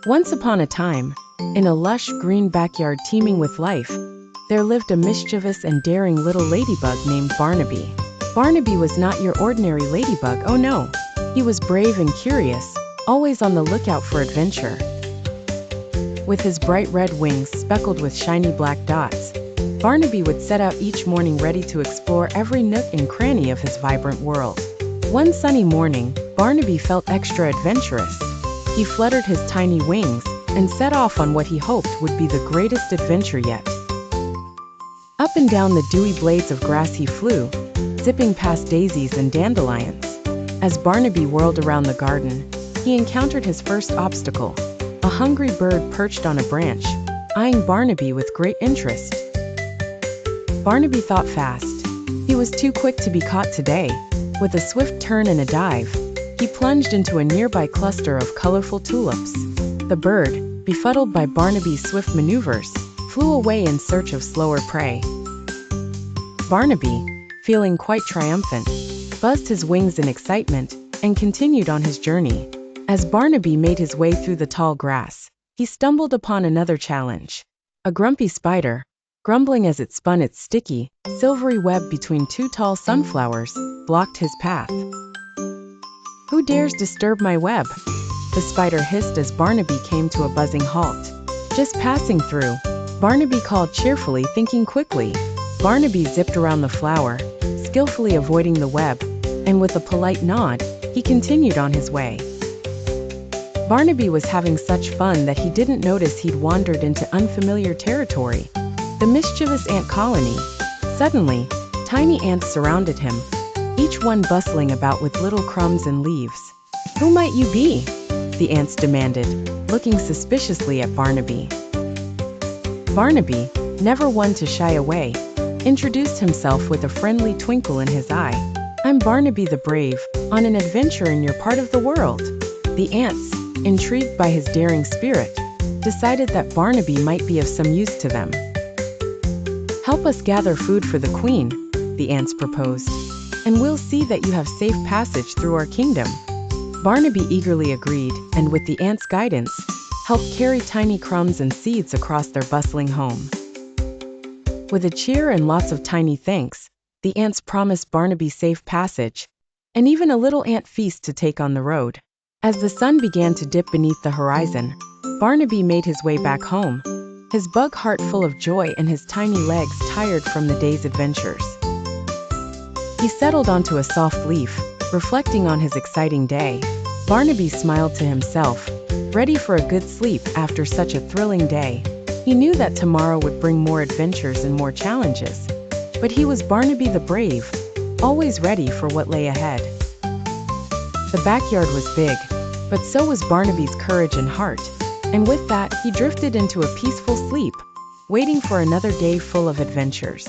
Once upon a time, in a lush green backyard teeming with life, there lived a mischievous and daring little ladybug named Barnaby. Barnaby was not your ordinary ladybug, oh no. He was brave and curious, always on the lookout for adventure. With his bright red wings speckled with shiny black dots, Barnaby would set out each morning ready to explore every nook and cranny of his vibrant world. One sunny morning, Barnaby felt extra adventurous. He fluttered his tiny wings and set off on what he hoped would be the greatest adventure yet. Up and down the dewy blades of grass he flew, zipping past daisies and dandelions. As Barnaby whirled around the garden, he encountered his first obstacle, a hungry bird perched on a branch, eyeing Barnaby with great interest. Barnaby thought fast. He was too quick to be caught today. With a swift turn and a dive, he plunged into a nearby cluster of colorful tulips. The bird, befuddled by Barnaby's swift maneuvers, flew away in search of slower prey. Barnaby, feeling quite triumphant, buzzed his wings in excitement and continued on his journey. As Barnaby made his way through the tall grass, he stumbled upon another challenge. A grumpy spider, grumbling as it spun its sticky, silvery web between two tall sunflowers, blocked his path. "Who dares disturb my web?" the spider hissed as Barnaby came to a buzzing halt. "Just passing through," Barnaby called cheerfully, thinking quickly. Barnaby zipped around the flower, skillfully avoiding the web, and with a polite nod, he continued on his way. Barnaby was having such fun that he didn't notice he'd wandered into unfamiliar territory, the mischievous ant colony. Suddenly, tiny ants surrounded him, each one bustling about with little crumbs and leaves. "Who might you be?" the ants demanded, looking suspiciously at Barnaby. Barnaby, never one to shy away, introduced himself with a friendly twinkle in his eye. "I'm Barnaby the Brave, on an adventure in your part of the world." The ants, intrigued by his daring spirit, decided that Barnaby might be of some use to them. "Help us gather food for the queen," the ants proposed, "and we'll see that you have safe passage through our kingdom." Barnaby eagerly agreed, and with the ants' guidance, helped carry tiny crumbs and seeds across their bustling home. With a cheer and lots of tiny thanks, the ants promised Barnaby safe passage, and even a little ant feast to take on the road. As the sun began to dip beneath the horizon, Barnaby made his way back home, his bug heart full of joy and his tiny legs tired from the day's adventures. He settled onto a soft leaf, reflecting on his exciting day. Barnaby smiled to himself, ready for a good sleep after such a thrilling day. He knew that tomorrow would bring more adventures and more challenges, but he was Barnaby the Brave, always ready for what lay ahead. The backyard was big, but so was Barnaby's courage and heart, and with that he drifted into a peaceful sleep, waiting for another day full of adventures.